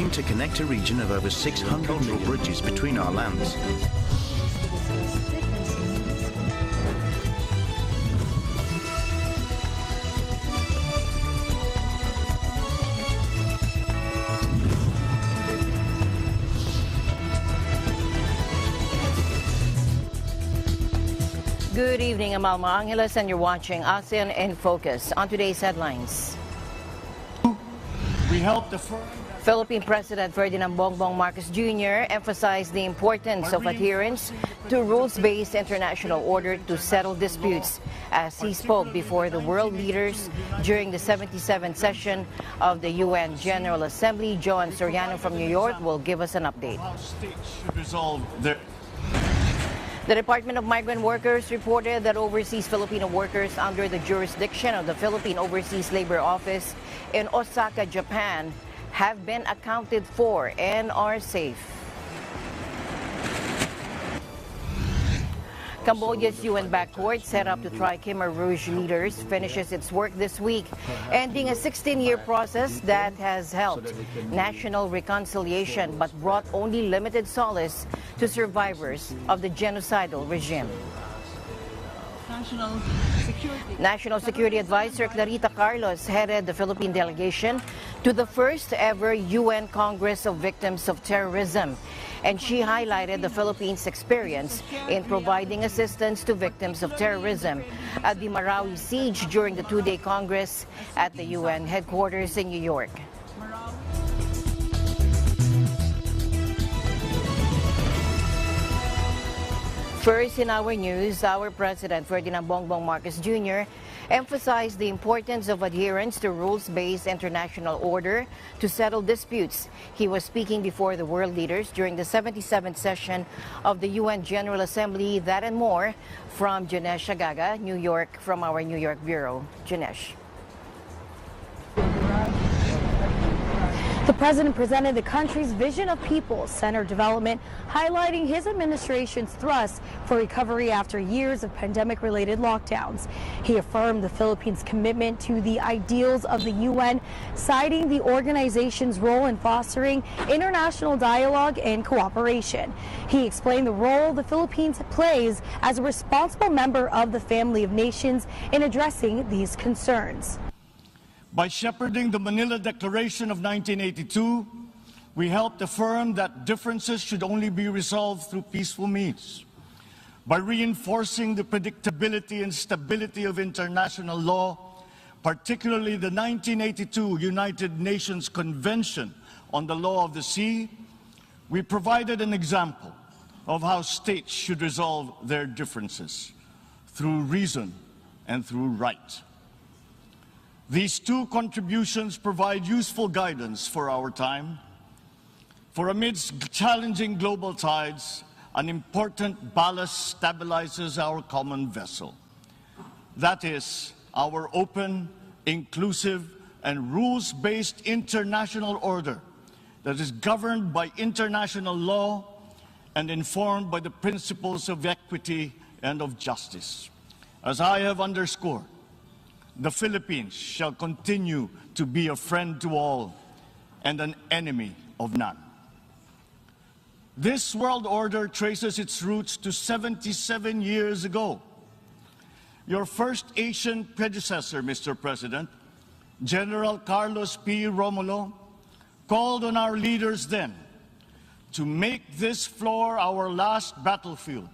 working to connect a region of over 600 million bridges between our lands. Good evening, I'm Alma Angeles, and you're watching ASEAN in Focus. On today's headlines, we helped the Philippine President Ferdinand Bongbong Marcos Jr. emphasized the importance of adherence to rules-based international order to settle disputes as he spoke before the world leaders during the 77th session of the UN General Assembly. Joan Soriano from New York will give us an update. how states should resolve their The Department of Migrant Workers reported that overseas Filipino workers under the jurisdiction of the Philippine Overseas Labor Office in Osaka, Japan, have been accounted for and are safe. Cambodia's UN-backed court set up to try Khmer Rouge leaders finishes its work this week, ending a 16-year process that has helped national reconciliation but brought only limited solace to survivors of the genocidal regime. National Security Advisor Clarita Carlos headed the Philippine delegation to the first ever UN Congress of Victims of Terrorism, and she highlighted the Philippines' experience in providing assistance to victims of terrorism at the Marawi siege during the two-day Congress at the UN headquarters in New York. First in our news, our President Ferdinand Bongbong Marcos Jr. emphasized the importance of adherence to rules-based international order to settle disputes. He was speaking before the world leaders during the 77th session of the UN General Assembly. That and more from Janesh Agaga, New York, from our New York Bureau. Janesh. The president presented the country's vision of people-centered development, highlighting his administration's thrust for recovery after years of pandemic-related lockdowns. He affirmed the Philippines' commitment to the ideals of the UN, citing the organization's role in fostering international dialogue and cooperation. He explained the role the Philippines plays as a responsible member of the family of nations in addressing these concerns. By shepherding the Manila Declaration of 1982, we helped affirm that differences should only be resolved through peaceful means. By reinforcing the predictability and stability of international law, particularly the 1982 United Nations Convention on the Law of the Sea, we provided an example of how states should resolve their differences through reason and through right. These two contributions provide useful guidance for our time. For amidst challenging global tides, an important ballast stabilizes our common vessel. That is, our open, inclusive, and rules-based international order that is governed by international law and informed by the principles of equity and of justice. As I have underscored, the Philippines shall continue to be a friend to all and an enemy of none. This world order traces its roots to 77 years ago. Your first Asian predecessor, Mr. President, General Carlos P. Romulo, called on our leaders then to make this floor our last battlefield,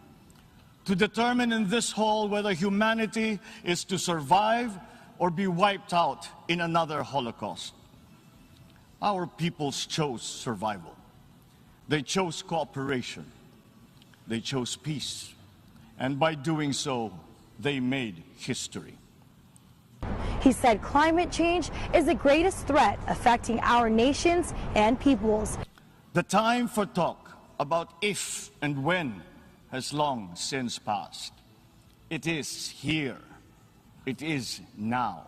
to determine in this hall whether humanity is to survive or be wiped out in another Holocaust. Our peoples chose survival. They chose cooperation. They chose peace. And by doing so, they made history. He said climate change is the greatest threat affecting our nations and peoples. The time for talk about if and when has long since passed. It is here. It is now.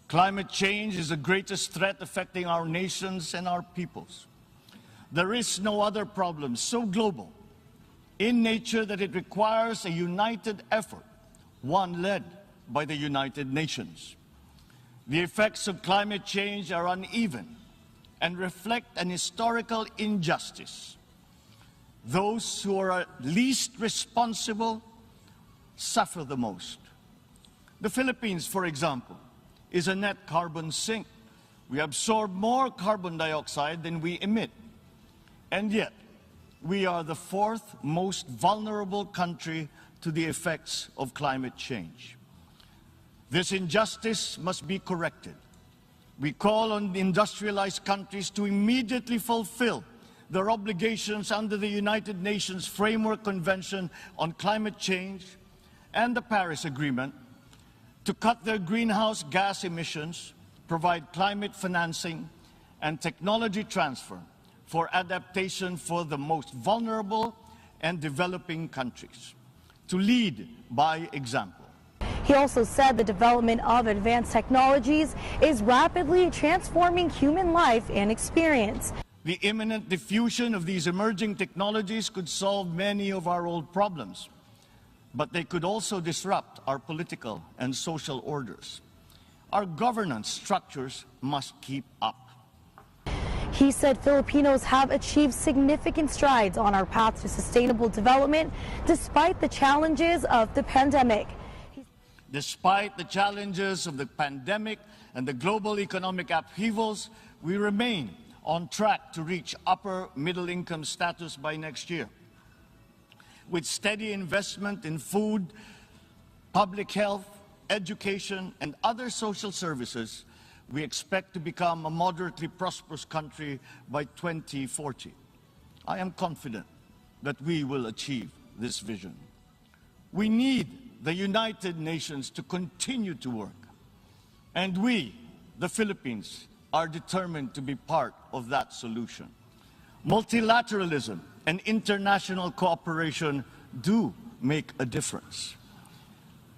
Climate change is the greatest threat affecting our nations and our peoples. There is no other problem so global in nature that it requires a united effort, one led by the United Nations. The effects of climate change are uneven and reflect an historical injustice. Those who are least responsible suffer the most. The Philippines, for example, is a net carbon sink. We absorb more carbon dioxide than we emit. And yet, we are the fourth most vulnerable country to the effects of climate change. This injustice must be corrected. We call on the industrialized countries to immediately fulfill their obligations under the United Nations Framework Convention on Climate Change and the Paris Agreement to cut their greenhouse gas emissions, provide climate financing and technology transfer for adaptation for the most vulnerable and developing countries, to lead by example. He also said the development of advanced technologies is rapidly transforming human life and experience. The imminent diffusion of these emerging technologies could solve many of our old problems, but they could also disrupt our political and social orders. Our governance structures must keep up. He said Filipinos have achieved significant strides on our path to sustainable development despite the challenges of the pandemic. Despite the challenges of the pandemic and the global economic upheavals, we remain on track to reach upper middle income status by next year. With steady investment in food, public health, education, and other social services, we expect to become a moderately prosperous country by 2040. I am confident that we will achieve this vision. We need the United Nations to continue to work, and we, the Philippines, are determined to be part of that solution. Multilateralism and international cooperation do make a difference.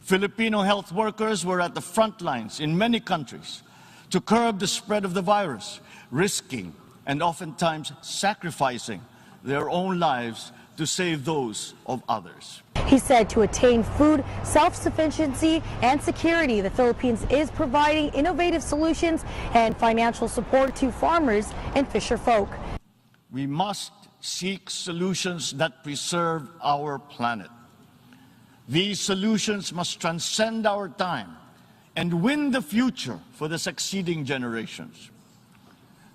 Filipino health workers were at the front lines in many countries to curb the spread of the virus, risking and oftentimes sacrificing their own lives to save those of others. He said to attain food self-sufficiency and security, the Philippines is providing innovative solutions and financial support to farmers and fisherfolk. We must seek solutions that preserve our planet. These solutions must transcend our time and win the future for the succeeding generations.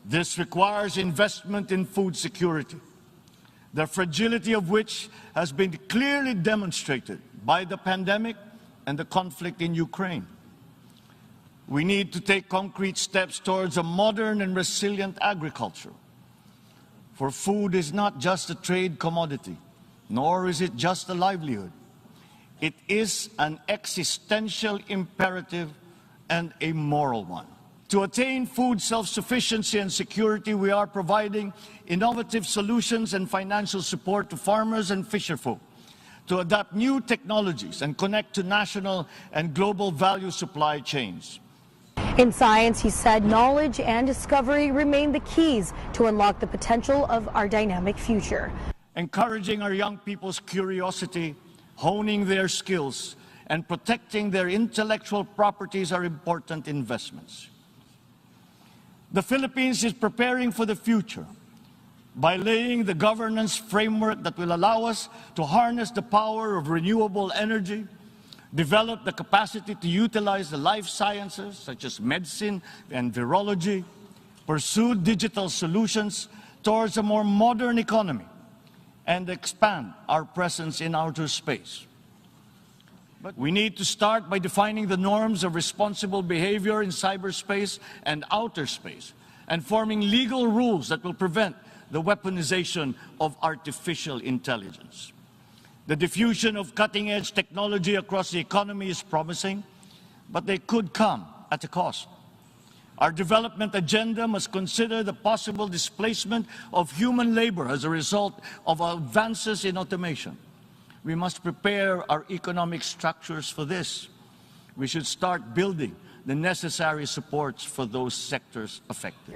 This requires investment in food security, the fragility of which has been clearly demonstrated by the pandemic and the conflict in Ukraine. We need to take concrete steps towards a modern and resilient agriculture. For food is not just a trade commodity, nor is it just a livelihood. It is an existential imperative and a moral one. To attain food self-sufficiency and security, we are providing innovative solutions and financial support to farmers and fisherfolk to adapt new technologies and connect to national and global value supply chains. In science, he said knowledge and discovery remain the keys to unlock the potential of our dynamic future. Encouraging our young people's curiosity, honing their skills, and protecting their intellectual properties are important investments. The Philippines is preparing for the future by laying the governance framework that will allow us to harness the power of renewable energy, develop the capacity to utilize the life sciences such as medicine and virology, pursue digital solutions towards a more modern economy, and expand our presence in outer space. But we need to start by defining the norms of responsible behavior in cyberspace and outer space, and forming legal rules that will prevent the weaponization of artificial intelligence. The diffusion of cutting-edge technology across the economy is promising, but they could come at a cost. Our development agenda must consider the possible displacement of human labor as a result of advances in automation. We must prepare our economic structures for this. We should start building the necessary supports for those sectors affected.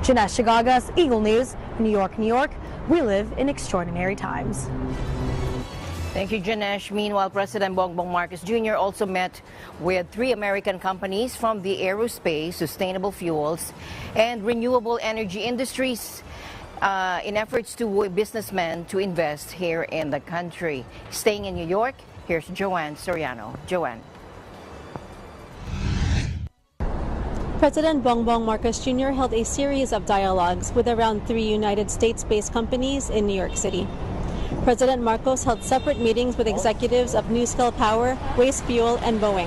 Janesh Chagagas, Eagle News, New York, New York. We live in extraordinary times. Thank you, Janesh. Meanwhile, President Bongbong Marcos Jr. also met with 3 American companies from the aerospace, sustainable fuels, and renewable energy industries in efforts to woo businessmen to invest here in the country. Staying in New York, here's Joanne Soriano. Joanne. President Bongbong Marcos Jr. held a series of dialogues with around 3 United States-based companies in New York City. President Marcos held separate meetings with executives of NuScale Power, Waste Fuel, and Boeing.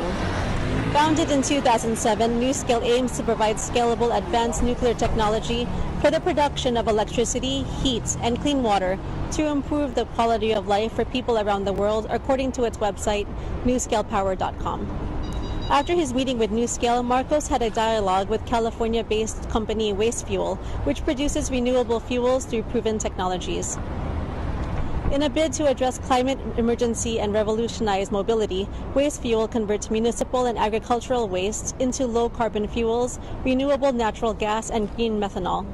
Founded in 2007, NuScale aims to provide scalable advanced nuclear technology for the production of electricity, heat, and clean water to improve the quality of life for people around the world, according to its website, nuscalepower.com. After his meeting with NuScale, Marcos had a dialogue with California-based company Waste Fuel, which produces renewable fuels through proven technologies. In a bid to address climate emergency and revolutionize mobility, Waste Fuel converts municipal and agricultural waste into low-carbon fuels, renewable natural gas, and green methanol.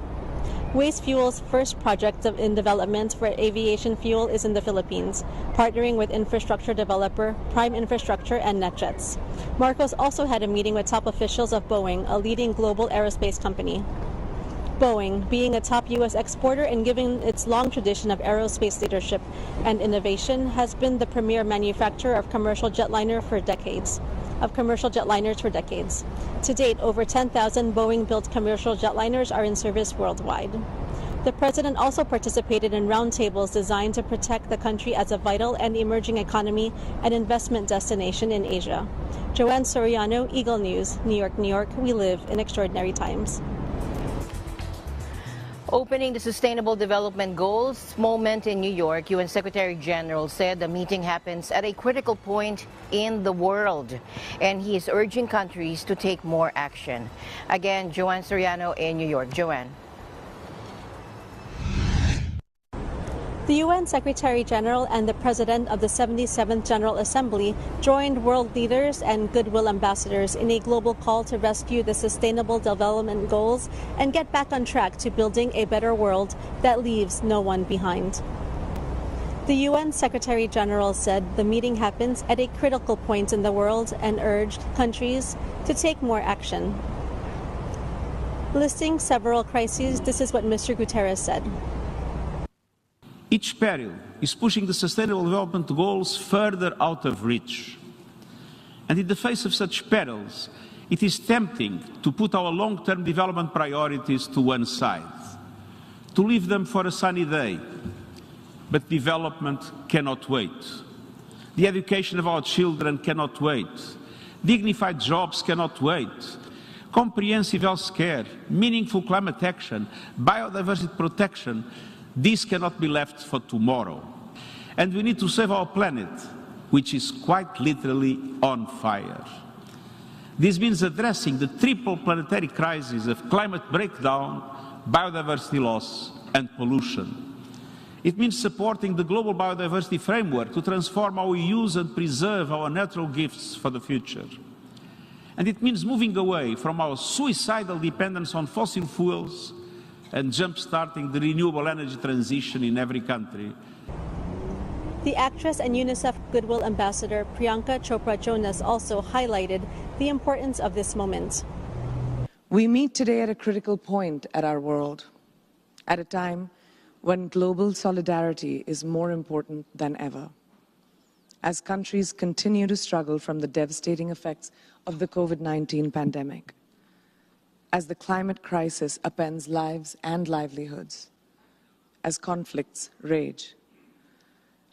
Waste Fuel's first project in development for aviation fuel is in the Philippines, partnering with infrastructure developer Prime Infrastructure and NetJets. Marcos also had a meeting with top officials of Boeing, a leading global aerospace company. Boeing, being a top U.S. exporter and given its long tradition of aerospace leadership and innovation, has been the premier manufacturer of commercial jetliners for decades. To date, over 10,000 Boeing-built commercial jetliners are in service worldwide. The president also participated in roundtables designed to protect the country as a vital and emerging economy and investment destination in Asia. Joanne Soriano, Eagle News, New York, New York. We live in extraordinary times. Opening the Sustainable Development Goals moment in New York, UN Secretary General said the meeting happens at a critical point in the world, and he is urging countries to take more action. Again, Joanne Soriano in New York. Joanne. The UN Secretary General and the President of the 77th General Assembly joined world leaders and goodwill ambassadors in a global call to rescue the Sustainable Development Goals and get back on track to building a better world that leaves no one behind. The UN Secretary General said the meeting happens at a critical point in the world and urged countries to take more action. Listing several crises, this is what Mr. Guterres said. Each peril is pushing the Sustainable Development Goals further out of reach. And in the face of such perils, it is tempting to put our long-term development priorities to one side, to leave them for a sunny day. But development cannot wait. The education of our children cannot wait. Dignified jobs cannot wait. Comprehensive health care, meaningful climate action, biodiversity protection, this cannot be left for tomorrow. And we need to save our planet, which is quite literally on fire. This means addressing the triple planetary crises of climate breakdown, biodiversity loss, and pollution. It means supporting the global biodiversity framework to transform how we use and preserve our natural gifts for the future. And it means moving away from our suicidal dependence on fossil fuels and jump-starting the renewable energy transition in every country. The actress and UNICEF Goodwill Ambassador Priyanka Chopra Jonas also highlighted the importance of this moment. We meet today at a critical point at our world, at a time when global solidarity is more important than ever. As countries continue to struggle from the devastating effects of the COVID-19 pandemic, as the climate crisis upends lives and livelihoods, as conflicts rage,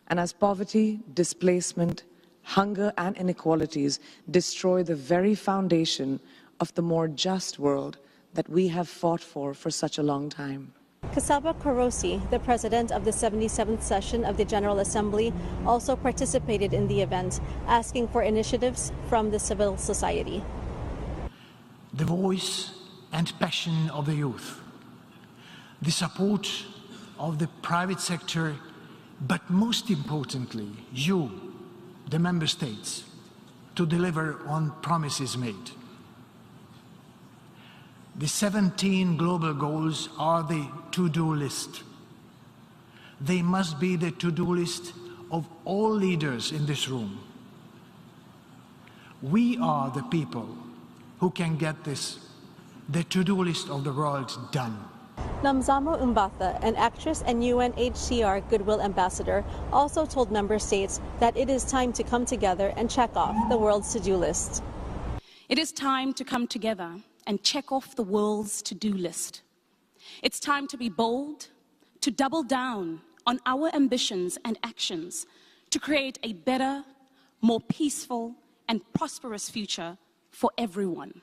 and as poverty, displacement, hunger, and inequalities destroy the very foundation of the more just world that we have fought for such a long time. Kasaba Korosi, the president of the 77th session of the General Assembly, also participated in the event, asking for initiatives from the civil society. The voice and passion of the youth, the support of the private sector, but most importantly, you, the member states, to deliver on promises made. The 17 global goals are the to-do list. They must be the to-do list of all leaders in this room. We are the people who can get the to-do list of the world done. Namzamo Umbatha, an actress and UNHCR Goodwill Ambassador, also told member states that it is time to come together and check off the world's to-do list. It is time to come together and check off the world's to-do list. It's time to be bold, to double down on our ambitions and actions to create a better, more peaceful and prosperous future for everyone.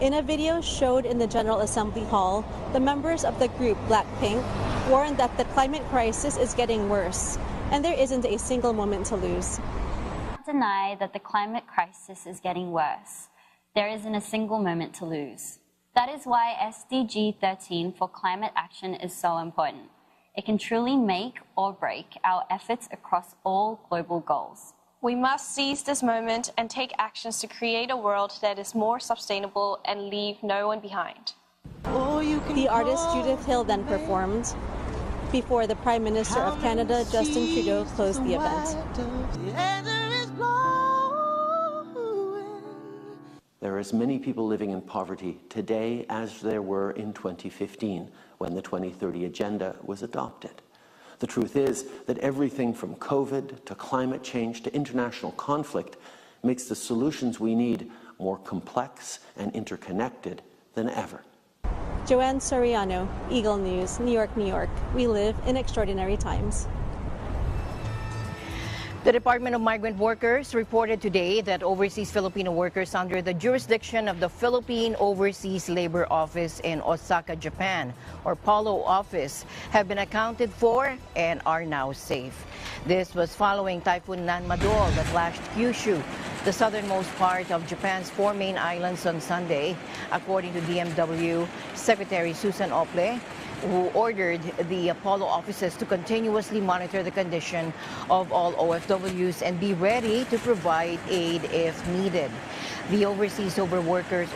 In a video showed in the General Assembly Hall, the members of the group Blackpink warned that the climate crisis is getting worse, and there isn't a single moment to lose. I cannot deny that the climate crisis is getting worse. There isn't a single moment to lose. That is why SDG 13 for climate action is so important. It can truly make or break our efforts across all global goals. We must seize this moment and take actions to create a world that is more sustainable and leave no one behind. The artist Judith Hill then performed before the Prime Minister of Canada, Justin Trudeau, closed the event. There are as many people living in poverty today as there were in 2015 when the 2030 Agenda was adopted. The truth is that everything from COVID to climate change to international conflict makes the solutions we need more complex and interconnected than ever. Joanne Soriano, Eagle News, New York, New York. We live in extraordinary times. The Department of Migrant Workers reported today that overseas Filipino workers under the jurisdiction of the Philippine Overseas Labor Office in Osaka, Japan, or POLO office, have been accounted for and are now safe. This was following Typhoon Nanmadol that lashed Kyushu, the southernmost part of Japan's 4 main islands, on Sunday, according to DMW Secretary Susan Ople, who ordered the POLO offices to continuously monitor the condition of all OFWs and be ready to provide aid if needed. The Overseas Workers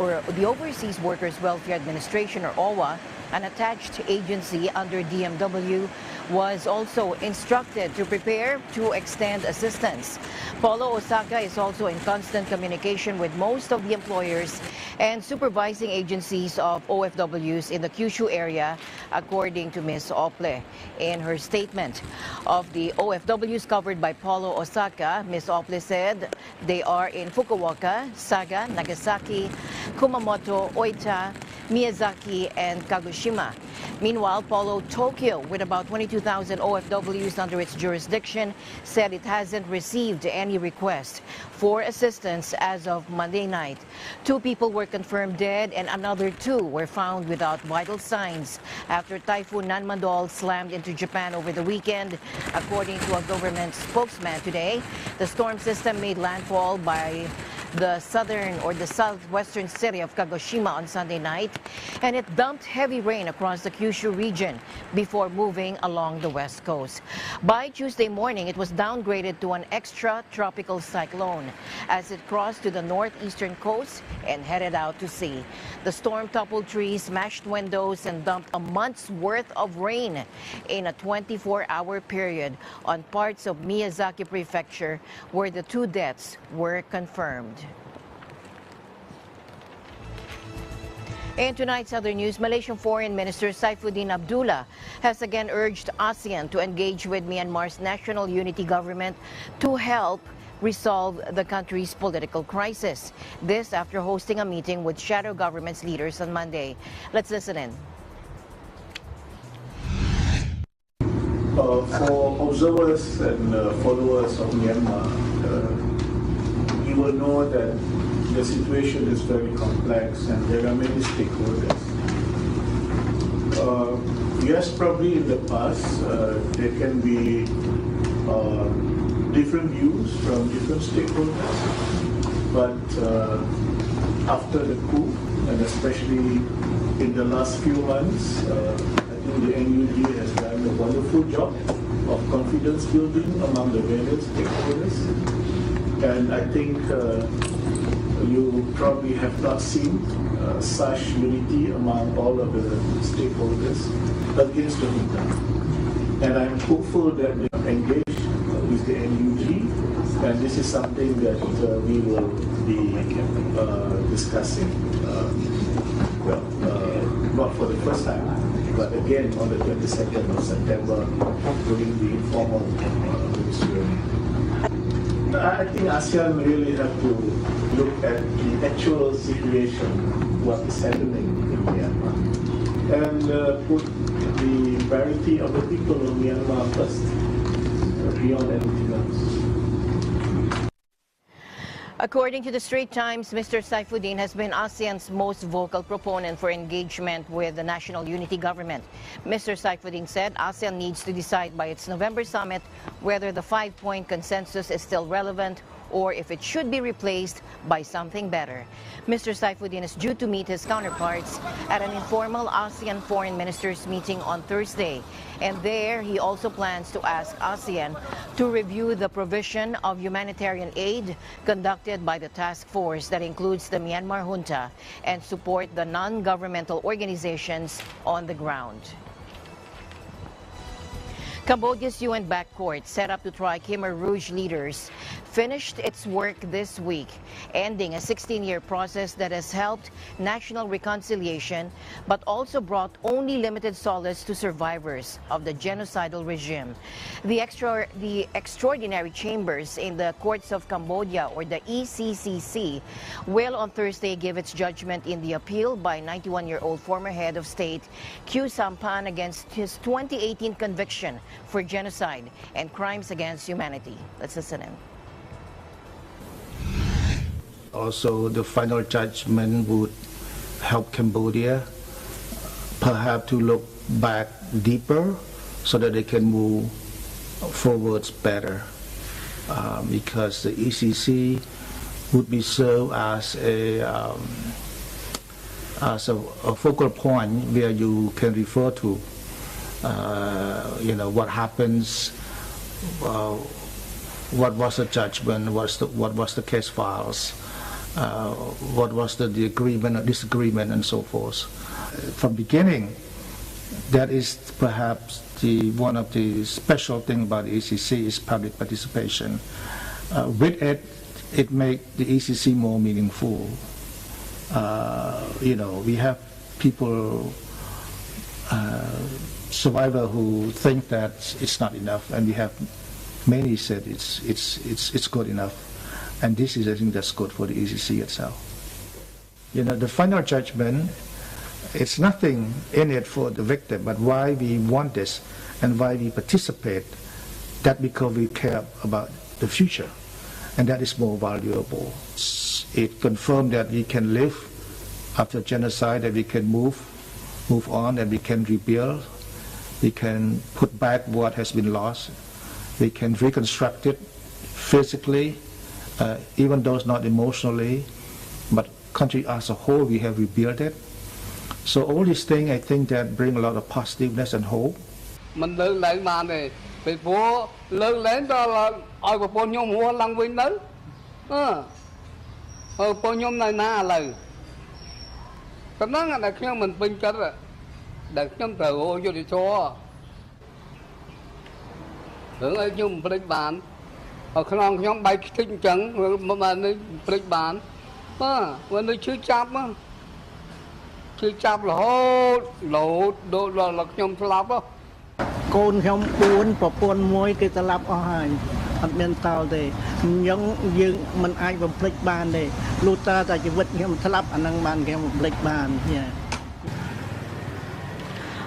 Welfare Administration, or OWA, an attached agency under DMW, was also instructed to prepare to extend assistance. POLO Osaka is also in constant communication with most of the employers and supervising agencies of OFWs in the Kyushu area, according to Ms. Ople. In her statement, of the OFWs covered by POLO Osaka, Ms. Ople said they are in Fukuoka, Saga, Nagasaki, Kumamoto, Oita, Miyazaki, and Kagoshima. Meanwhile, POLO Tokyo, with about 22,000 OFWs under its jurisdiction, said it hasn't received any request for assistance as of Monday night. 2 people were confirmed dead and another 2 were found without vital signs after Typhoon Nanmadol slammed into Japan over the weekend. According to a government spokesman today, the storm system made landfall by the southwestern city of Kagoshima on Sunday night, and it dumped heavy rain across the Kyushu region before moving along the west coast. By Tuesday morning, it was downgraded to an extratropical cyclone as it crossed to the northeastern coast and headed out to sea. The storm toppled trees, smashed windows, and dumped a month's worth of rain in a 24-hour period on parts of Miyazaki Prefecture, where the 2 deaths were confirmed. In tonight's other news, Malaysian Foreign Minister Saifuddin Abdullah has again urged ASEAN to engage with Myanmar's National Unity Government to help resolve the country's political crisis. This after hosting a meeting with shadow government's leaders on Monday. Let's listen in. For observers and followers of Myanmar, you will know that the situation is very complex and there are many stakeholders. Yes, probably in the past there can be different views from different stakeholders, but after the coup, and especially in the last few months, I think the NUG has done a wonderful job of confidence building among the various stakeholders, and I think you probably have not seen such unity among all of the stakeholders against the junta. And I'm hopeful that they engage is the NUG, and this is something that we will be discussing, not for the first time, but again on the 22nd of September during the informal ministerial meeting. I think ASEAN really have to look at the actual situation, what is happening in Myanmar, and put the priority of the people of Myanmar first, beyond anything else. According to the Straits Times, Mr. Saifuddin has been ASEAN's most vocal proponent for engagement with the national unity government. Mr. Saifuddin said ASEAN needs to decide by its November summit whether the 5-point consensus is still relevant or if it should be replaced by something better. Mr. Saifuddin is due to meet his counterparts at an informal ASEAN foreign ministers meeting on Thursday. And there, he also plans to ask ASEAN to review the provision of humanitarian aid conducted by the task force that includes the Myanmar junta and support the non-governmental organizations on the ground. Cambodia's UN-backed court, set up to try Khmer Rouge leaders, finished its work this week, ending a 16-year process that has helped national reconciliation, but also brought only limited solace to survivors of the genocidal regime. The extraordinary chambers in the courts of Cambodia, or the ECCC, will on Thursday give its judgment in the appeal by 91-year-old former head of state Khieu Samphan against his 2018 conviction for genocide and crimes against humanity. Let's listen in. Also, the final judgment would help Cambodia perhaps to look back deeper so that they can move forwards better, because the ECC would be served as a focal point where you can refer to what happens, what was the judgment, what was the case files, what was the agreement or disagreement, and so forth. From beginning, that is perhaps one of the special things about the ECC is public participation. With it, it makes the ECC more meaningful. We have people, survivors who think that it's not enough, and we have many said it's good enough. And this is, I think, that's good for the ECC itself. The final judgment, it's nothing in it for the victim, but why we want this and why we participate, that because we care about the future, and that is more valuable. It confirmed that we can live after genocide, that we can move on, and we can rebuild, we can put back what has been lost, we can reconstruct it physically, even though it's not emotionally, but country as a whole, we have rebuilt it. So all these things, I think, that bring a lot of positiveness and hope.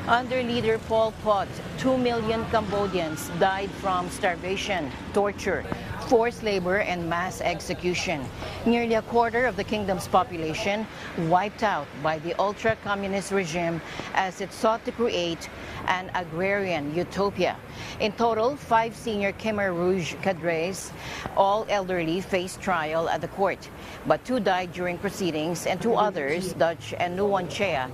Under leader Pol Pot, 2 million Cambodians died from starvation, torture, forced labor, and mass execution. Nearly a quarter of the kingdom's population wiped out by the ultra-communist regime as it sought to create an agrarian utopia. In total, 5 senior Khmer Rouge cadres, all elderly, faced trial at the court. But 2 died during proceedings, and 2 others, Dutch and Nuon Chea,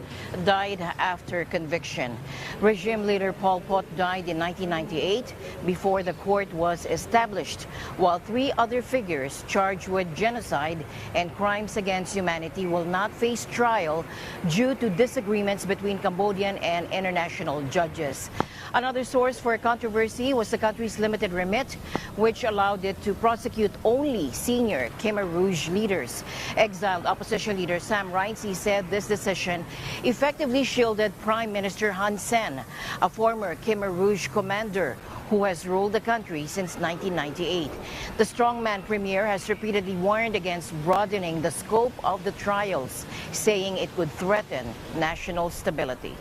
died after conviction. Regime leader Pol Pot died in 1998 before the court was established, while 3 other figures charged with genocide and crimes against humanity will not face trial due to disagreements between Cambodian and international judges. Another source for controversy was the country's limited remit, which allowed it to prosecute only senior Khmer Rouge leaders. Exiled opposition leader Sam Rainsy said this decision effectively shielded Prime Minister Hun Sen, a former Khmer Rouge commander who has ruled the country since 1998. The strongman premier has repeatedly warned against broadening the scope of the trials, saying it could threaten national stability.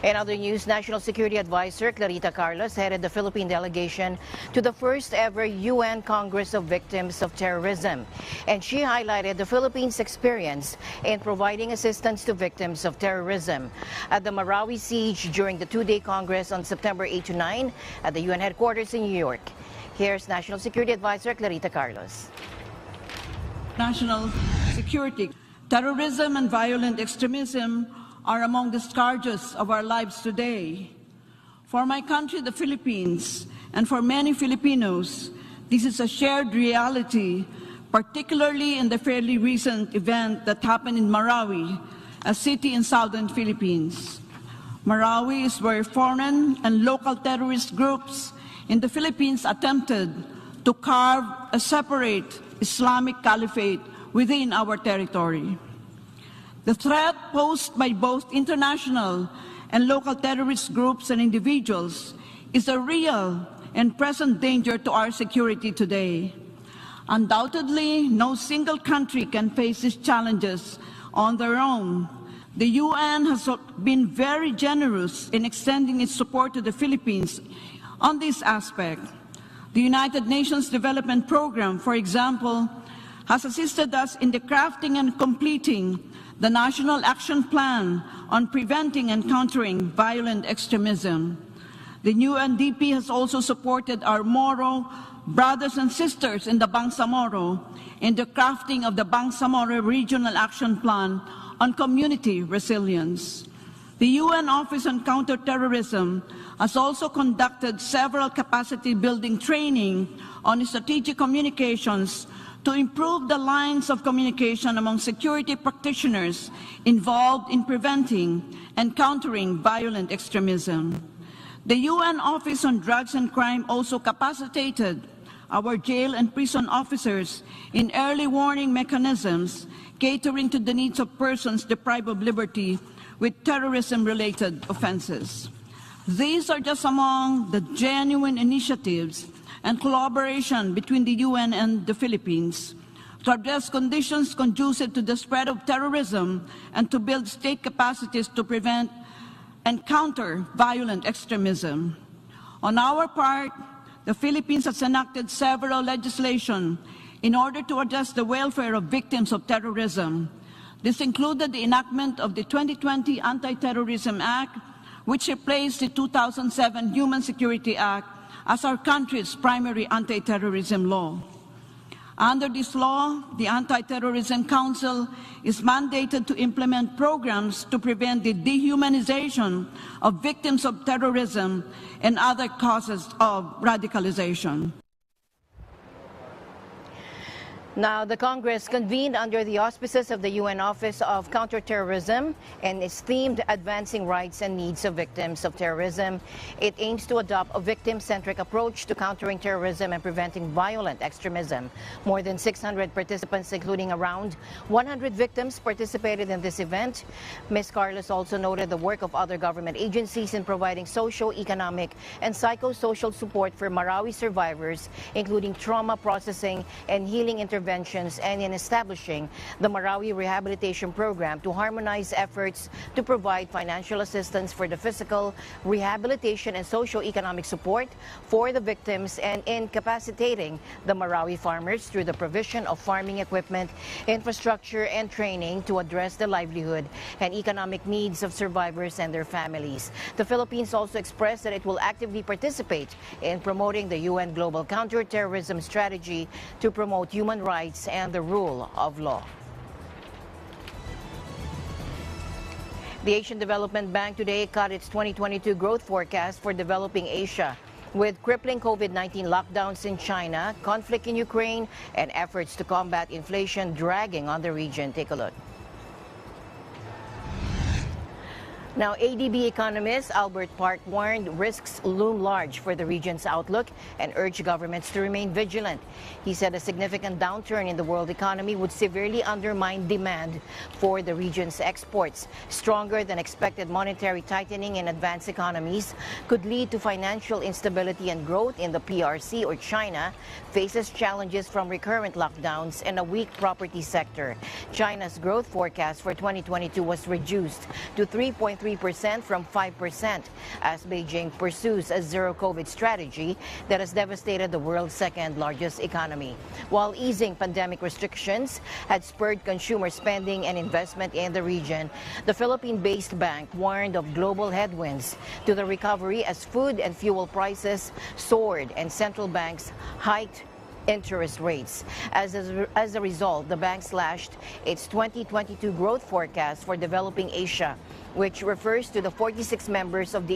In other news, National Security Advisor Clarita Carlos headed the Philippine delegation to the first ever UN Congress of Victims of Terrorism. And she highlighted the Philippines' experience in providing assistance to victims of terrorism at the Marawi siege during the two-day Congress on September 8 to 9 at the UN headquarters in New York. Here's National Security Advisor Clarita Carlos. National security, terrorism and violent extremism are among the scourges of our lives today. For my country, the Philippines, and for many Filipinos, this is a shared reality, particularly in the fairly recent event that happened in Marawi, a city in southern Philippines. Marawi is where foreign and local terrorist groups in the Philippines attempted to carve a separate Islamic caliphate within our territory. The threat posed by both international and local terrorist groups and individuals is a real and present danger to our security today. Undoubtedly, no single country can face these challenges on their own. The UN has been very generous in extending its support to the Philippines on this aspect. The United Nations Development Program, for example, has assisted us in the crafting and completing the National Action Plan on Preventing and Countering Violent Extremism. The new UNDP has also supported our Moro brothers and sisters in the Bangsamoro in the crafting of the Bangsamoro Regional Action Plan on Community Resilience. The UN Office on Counterterrorism has also conducted several capacity-building training on strategic communications to improve the lines of communication among security practitioners involved in preventing and countering violent extremism. The UN Office on Drugs and Crime also capacitated our jail and prison officers in early warning mechanisms catering to the needs of persons deprived of liberty with terrorism-related offenses. These are just among the genuine initiatives and collaboration between the UN and the Philippines to address conditions conducive to the spread of terrorism and to build state capacities to prevent and counter violent extremism. On our part, the Philippines has enacted several legislation in order to address the welfare of victims of terrorism. This included the enactment of the 2020 Anti-Terrorism Act, which replaced the 2007 Human Security Act as our country's primary anti-terrorism law. Under this law, the Anti-Terrorism Council is mandated to implement programs to prevent the dehumanization of victims of terrorism and other causes of radicalization. Now, the Congress convened under the auspices of the UN Office of Counterterrorism and is themed Advancing Rights and Needs of Victims of Terrorism. It aims to adopt a victim-centric approach to countering terrorism and preventing violent extremism. More than 600 participants, including around 100 victims, participated in this event. Ms. Carlos also noted the work of other government agencies in providing socio-economic and psychosocial support for Marawi survivors, including trauma processing and healing interventions, and in establishing the Marawi Rehabilitation Program to harmonize efforts to provide financial assistance for the physical rehabilitation and socio-economic support for the victims, and in capacitating the Marawi farmers through the provision of farming equipment, infrastructure, and training to address the livelihood and economic needs of survivors and their families. The Philippines also expressed that it will actively participate in promoting the UN Global Counterterrorism Strategy to promote human rights and the rule of law. The Asian Development Bank today cut its 2022 growth forecast for developing Asia. With crippling COVID-19 lockdowns in China, conflict in Ukraine, and efforts to combat inflation dragging on the region. Take a look. Now, ADB economist Albert Park warned risks loom large for the region's outlook and urged governments to remain vigilant. He said a significant downturn in the world economy would severely undermine demand for the region's exports. Stronger than expected monetary tightening in advanced economies could lead to financial instability, and growth in the PRC or China faces challenges from recurrent lockdowns and a weak property sector. China's growth forecast for 2022 was reduced to 3.3% from 5% as Beijing pursues a zero-COVID strategy that has devastated the world's second largest economy. While easing pandemic restrictions had spurred consumer spending and investment in the region, the Philippine-based bank warned of global headwinds to the recovery as food and fuel prices soared and central banks hiked interest rates. As a result, the bank slashed its 2022 growth forecast for developing Asia, which refers to the 46 members of the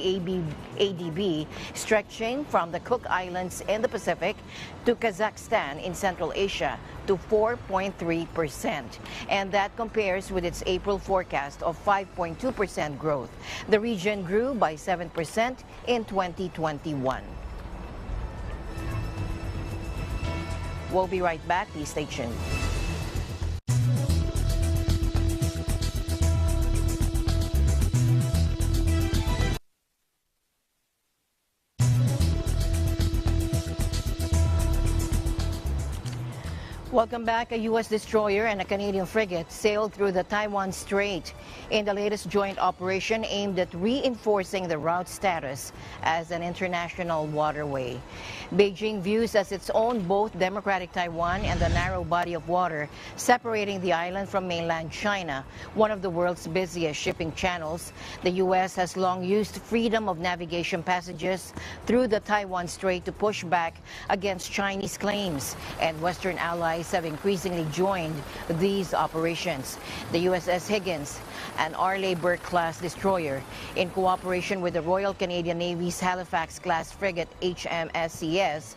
ADB, stretching from the Cook Islands in the Pacific to Kazakhstan in Central Asia, to 4.3%. And that compares with its April forecast of 5.2% growth. The region grew by 7% in 2021. We'll be right back. Please stay tuned. Welcome back. A U.S. destroyer and a Canadian frigate sailed through the Taiwan Strait in the latest joint operation aimed at reinforcing the route's status as an international waterway. Beijing views as its own both democratic Taiwan and the narrow body of water separating the island from mainland China, one of the world's busiest shipping channels. The U.S. has long used freedom of navigation passages through the Taiwan Strait to push back against Chinese claims, and Western allies have increasingly joined these operations. The USS Higgins, an Arleigh Burke-class destroyer, in cooperation with the Royal Canadian Navy's Halifax-class frigate HMCS,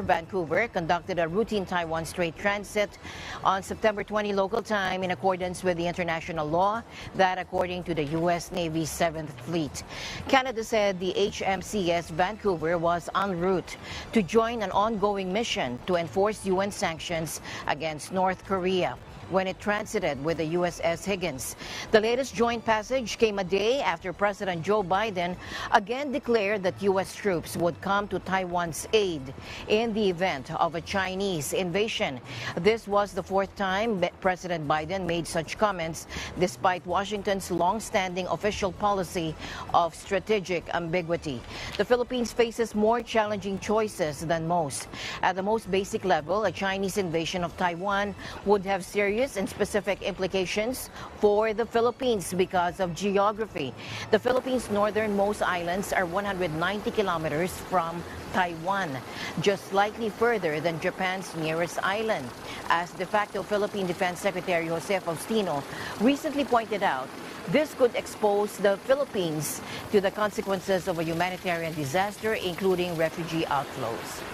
Vancouver, conducted a routine Taiwan Strait transit on September 20 local time in accordance with the international law, that according to the U.S. Navy's 7th Fleet. Canada said the HMCS Vancouver was en route to join an ongoing mission to enforce UN sanctions against North Korea when it transited with the USS Higgins. The latest joint passage came a day after President Joe Biden again declared that U.S. troops would come to Taiwan's aid in the event of a Chinese invasion. This was the fourth time President Biden made such comments, despite Washington's long-standing official policy of strategic ambiguity. The Philippines faces more challenging choices than most. At the most basic level, a Chinese invasion of Taiwan would have serious and specific implications for the Philippines because of geography. The Philippines' northernmost islands are 190 kilometers from Taiwan, just slightly further than Japan's nearest island. As de facto Philippine Defense Secretary Jose Faustino recently pointed out, this could expose the Philippines to the consequences of a humanitarian disaster, including refugee outflows.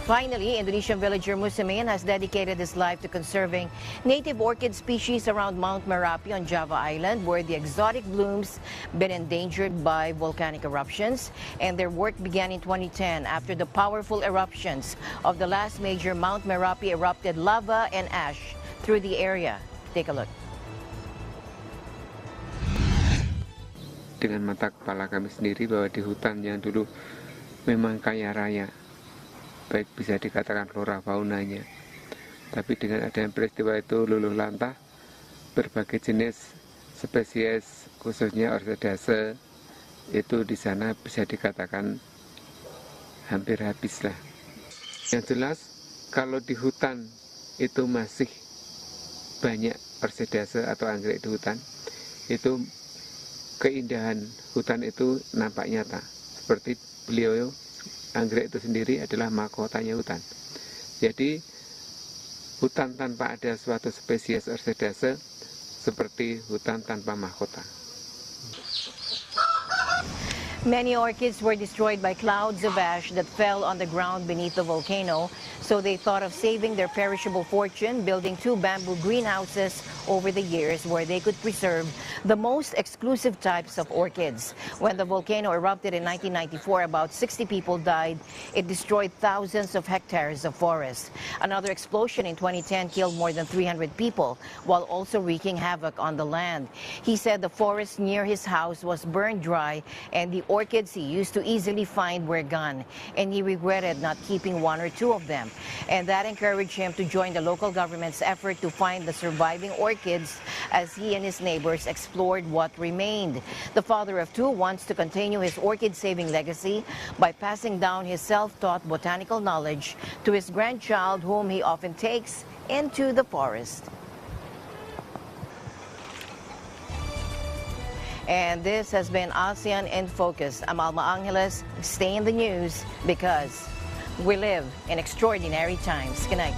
Finally, Indonesian villager Muslimin has dedicated his life to conserving native orchid species around Mount Merapi on Java Island, where the exotic blooms been endangered by volcanic eruptions. And their work began in 2010 after the powerful eruptions of the last major Mount Merapi erupted lava and ash through the area. Take a look. Dengan mata kepala kami sendiri bahwa di hutan yang dulu memang kaya raya, baik bisa dikatakan flora faunanya, tapi dengan adanya peristiwa itu luluh lantah, berbagai jenis spesies khususnya orsidase itu di sana bisa dikatakan hampir habis lah. Yang jelas kalau di hutan itu masih banyak orsidase atau anggrek di hutan, itu keindahan hutan itu nampak nyata. Seperti beliau, anggrek itu sendiri adalah mahkotanya hutan. Jadi hutan tanpa ada suatu spesies orsidase seperti hutan tanpa mahkota. Many orchids were destroyed by clouds of ash that fell on the ground beneath the volcano, so they thought of saving their perishable fortune, building 2 bamboo greenhouses over the years where they could preserve the most exclusive types of orchids. When the volcano erupted in 1994, about 60 people died. It destroyed thousands of hectares of forest. Another explosion in 2010 killed more than 300 people, while also wreaking havoc on the land. He said the forest near his house was burned dry and the orchids he used to easily find were gone, and he regretted not keeping 1 or 2 of them. And that encouraged him to join the local government's effort to find the surviving orchids as he and his neighbors explored what remained. The father of 2 wants to continue his orchid-saving legacy by passing down his self-taught botanical knowledge to his grandchild, whom he often takes into the forest. And this has been ASEAN in Focus. I'm Alma Angeles. Stay in the news because we live in extraordinary times. Good night.